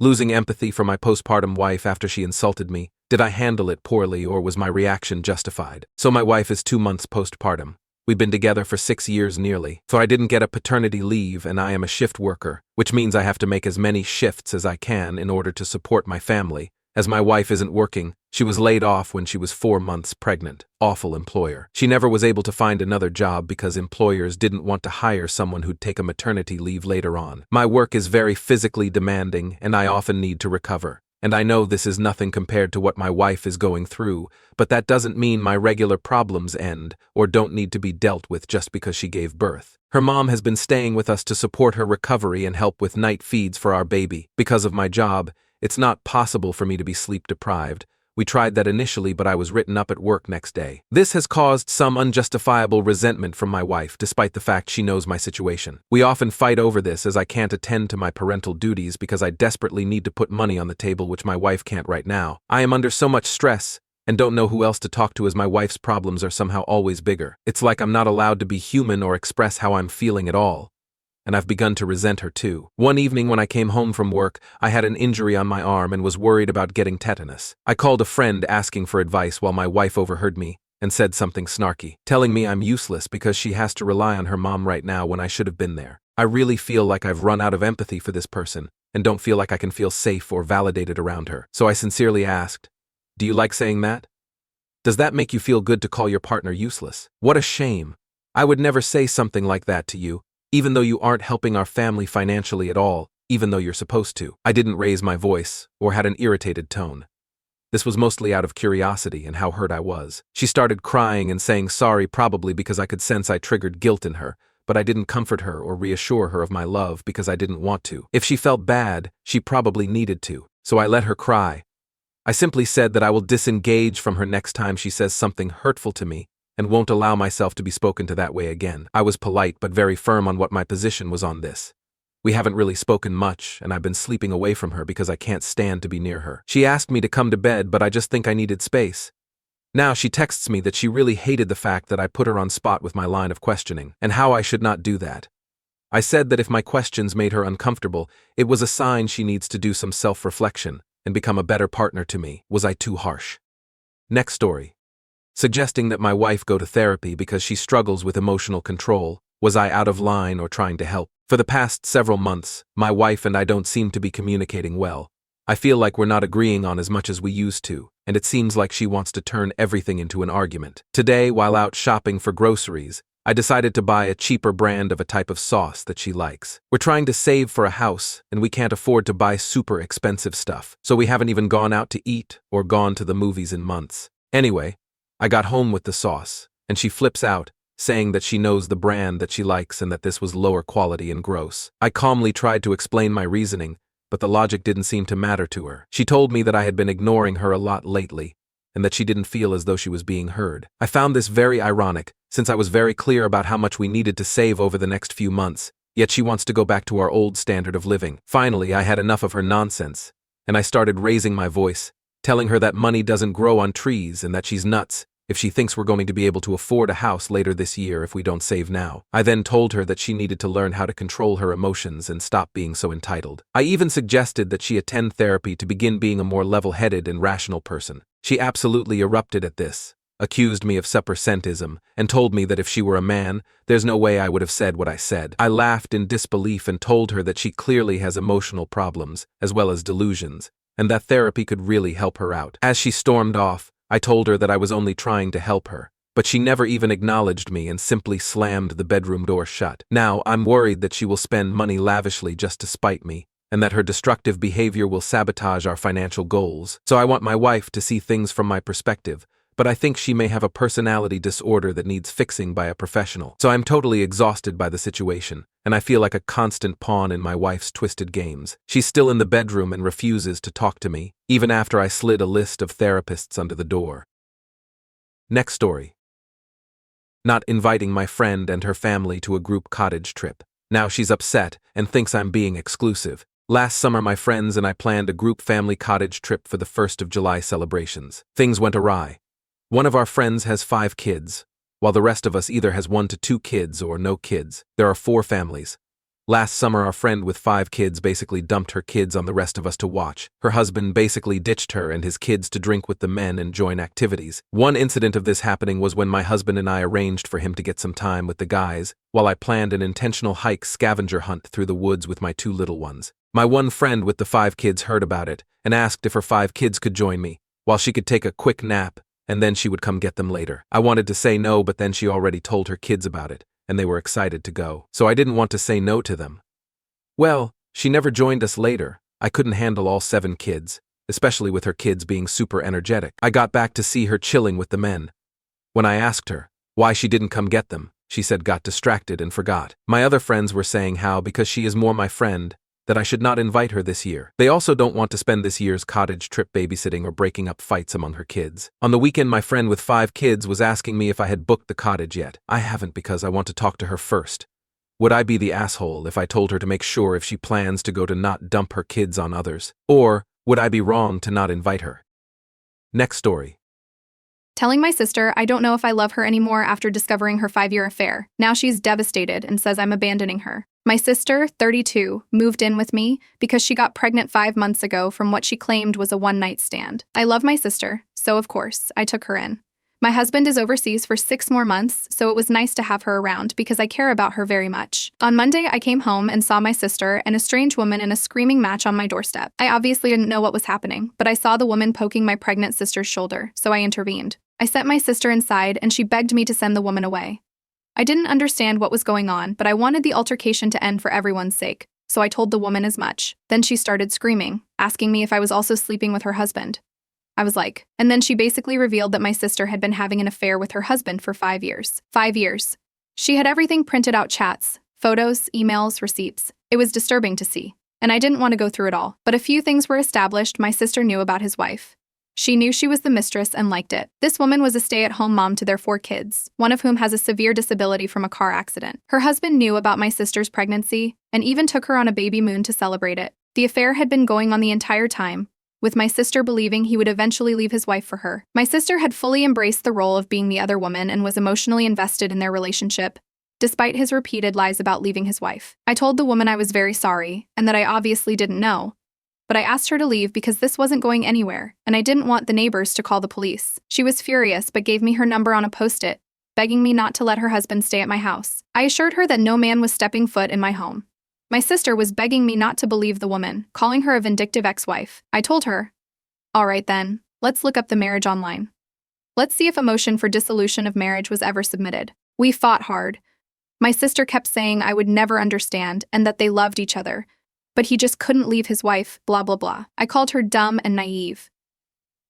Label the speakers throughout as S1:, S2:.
S1: Losing empathy for my postpartum wife after she insulted me. Did I handle it poorly, or was my reaction justified? So my wife is 2 months postpartum. We've been together for 6 years nearly. So I didn't get a paternity leave, and I am a shift worker, which means I have to make as many shifts as I can in order to support my family. As my wife isn't working, she was laid off when she was 4 months pregnant. Awful employer. She never was able to find another job because employers didn't want to hire someone who'd take a maternity leave later on. My work is very physically demanding, and I often need to recover. And I know this is nothing compared to what my wife is going through, but that doesn't mean my regular problems end or don't need to be dealt with just because she gave birth. Her mom has been staying with us to support her recovery and help with night feeds for our baby. Because of my job, it's not possible for me to be sleep deprived. We tried that initially, but I was written up at work next day. This has caused some unjustifiable resentment from my wife, despite the fact she knows my situation. We often fight over this, as I can't attend to my parental duties because I desperately need to put money on the table, which my wife can't right now. I am under so much stress and don't know who else to talk to, as my wife's problems are somehow always bigger. It's like I'm not allowed to be human or express how I'm feeling at all. And I've begun to resent her too. One evening when I came home from work, I had an injury on my arm and was worried about getting tetanus. I called a friend asking for advice while my wife overheard me and said something snarky, telling me I'm useless because she has to rely on her mom right now when I should have been there. I really feel like I've run out of empathy for this person and don't feel like I can feel safe or validated around her. So I sincerely asked, "Do you like saying that? Does that make you feel good to call your partner useless? What a shame. I would never say something like that to you, even though you aren't helping our family financially at all, even though you're supposed to." I didn't raise my voice or had an irritated tone. This was mostly out of curiosity and how hurt I was. She started crying and saying sorry, probably because I could sense I triggered guilt in her, but I didn't comfort her or reassure her of my love because I didn't want to. If she felt bad, she probably needed to, so I let her cry. I simply said that I will disengage from her next time she says something hurtful to me, and won't allow myself to be spoken to that way again. I was polite but very firm on what my position was on this. We haven't really spoken much, and I've been sleeping away from her because I can't stand to be near her. She asked me to come to bed, but I just think I needed space. Now she texts me that she really hated the fact that I put her on spot with my line of questioning, and how I should not do that. I said that if my questions made her uncomfortable, it was a sign she needs to do some self-reflection and become a better partner to me. Was I too harsh? Next story. Suggesting that my wife go to therapy because she struggles with emotional control. Was I out of line or trying to help? For the past several months, my wife and I don't seem to be communicating well. I feel like we're not agreeing on as much as we used to, and it seems like she wants to turn everything into an argument. Today, while out shopping for groceries, I decided to buy a cheaper brand of a type of sauce that she likes. We're trying to save for a house, and we can't afford to buy super expensive stuff, so we haven't even gone out to eat or gone to the movies in months. Anyway, I got home with the sauce, and she flips out, saying that she knows the brand that she likes and that this was lower quality and gross. I calmly tried to explain my reasoning, but the logic didn't seem to matter to her. She told me that I had been ignoring her a lot lately, and that she didn't feel as though she was being heard. I found this very ironic, since I was very clear about how much we needed to save over the next few months, yet she wants to go back to our old standard of living. Finally, I had enough of her nonsense, and I started raising my voice, telling her that money doesn't grow on trees and that she's nuts if she thinks we're going to be able to afford a house later this year if we don't save now. I then told her that she needed to learn how to control her emotions and stop being so entitled. I even suggested that she attend therapy to begin being a more level-headed and rational person. She absolutely erupted at this, accused me of supersentism, and told me that if she were a man, there's no way I would have said what I said. I laughed in disbelief and told her that she clearly has emotional problems, as well as delusions, and that therapy could really help her out. As she stormed off, I told her that I was only trying to help her, but she never even acknowledged me and simply slammed the bedroom door shut. Now, I'm worried that she will spend money lavishly just to spite me, and that her destructive behavior will sabotage our financial goals. So I want my wife to see things from my perspective, but I think she may have a personality disorder that needs fixing by a professional. So I'm totally exhausted by the situation, and I feel like a constant pawn in my wife's twisted games. She's still in the bedroom and refuses to talk to me, even after I slid a list of therapists under the door. Next story. Not inviting my friend and her family to a group cottage trip. Now she's upset and thinks I'm being exclusive. Last summer, my friends and I planned a group family cottage trip for the 1st of July celebrations. Things went awry. One of our friends has 5 kids, while the rest of us either has 1 to 2 kids or no kids. There are 4 families. Last summer, our friend with 5 kids basically dumped her kids on the rest of us to watch. Her husband basically ditched her and his kids to drink with the men and join activities. One incident of this happening was when my husband and I arranged for him to get some time with the guys, while I planned an intentional hike scavenger hunt through the woods with my 2 little ones. My one friend with the 5 kids heard about it and asked if her 5 kids could join me, while she could take a quick nap, and then she would come get them later. I wanted to say no, but then she already told her kids about it, and they were excited to go. So I didn't want to say no to them. Well, she never joined us later. I couldn't handle all 7 kids, especially with her kids being super energetic. I got back to see her chilling with the men. When I asked her why she didn't come get them, she said got distracted and forgot. My other friends were saying how, because she is more my friend, that I should not invite her this year. They also don't want to spend this year's cottage trip babysitting or breaking up fights among her kids. On the weekend, my friend with 5 kids was asking me if I had booked the cottage yet. I haven't, because I want to talk to her first. Would I be the asshole if I told her to make sure if she plans to go to not dump her kids on others? Or would I be wrong to not invite her? Next story.
S2: Telling my sister I don't know if I love her anymore after discovering her 5-year affair. Now she's devastated and says I'm abandoning her. My sister, 32, moved in with me because she got pregnant 5 months ago from what she claimed was a one-night stand. I love my sister, so of course, I took her in. My husband is overseas for 6 more months, so it was nice to have her around because I care about her very much. On Monday, I came home and saw my sister and a strange woman in a screaming match on my doorstep. I obviously didn't know what was happening, but I saw the woman poking my pregnant sister's shoulder, so I intervened. I sent my sister inside and she begged me to send the woman away. I didn't understand what was going on, but I wanted the altercation to end for everyone's sake, so I told the woman as much. Then she started screaming, asking me if I was also sleeping with her husband. I was like, and then she basically revealed that my sister had been having an affair with her husband for 5 years. 5 years. She had everything printed out: chats, photos, emails, receipts. It was disturbing to see, and I didn't want to go through it all. But a few things were established. My sister knew about his wife. She knew she was the mistress and liked it. This woman was a stay-at-home mom to their 4 kids, one of whom has a severe disability from a car accident. Her husband knew about my sister's pregnancy and even took her on a baby moon to celebrate it. The affair had been going on the entire time, with my sister believing he would eventually leave his wife for her. My sister had fully embraced the role of being the other woman and was emotionally invested in their relationship, despite his repeated lies about leaving his wife. I told the woman I was very sorry and that I obviously didn't know, but I asked her to leave because this wasn't going anywhere, and I didn't want the neighbors to call the police. She was furious but gave me her number on a post-it, begging me not to let her husband stay at my house. I assured her that no man was stepping foot in my home. My sister was begging me not to believe the woman, calling her a vindictive ex-wife. I told her, all right then, let's look up the marriage online. Let's see if a motion for dissolution of marriage was ever submitted. We fought hard. My sister kept saying I would never understand and that they loved each other, but he just couldn't leave his wife, blah blah blah. I called her dumb and naive.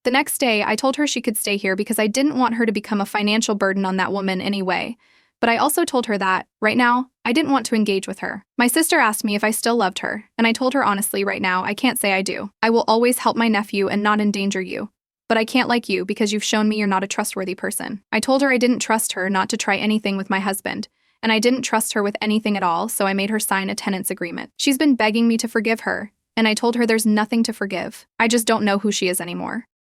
S2: The next day, I told her she could stay here because I didn't want her to become a financial burden on that woman anyway. But I also told her that, right now, I didn't want to engage with her. My sister asked me if I still loved her, and I told her honestly right now I can't say I do. I will always help my nephew and not endanger you. But I can't like you because you've shown me you're not a trustworthy person. I told her I didn't trust her not to try anything with my husband, and I didn't trust her with anything at all, so I made her sign a tenants agreement. She's been begging me to forgive her, and I told her there's nothing to forgive. I just don't know who she is anymore.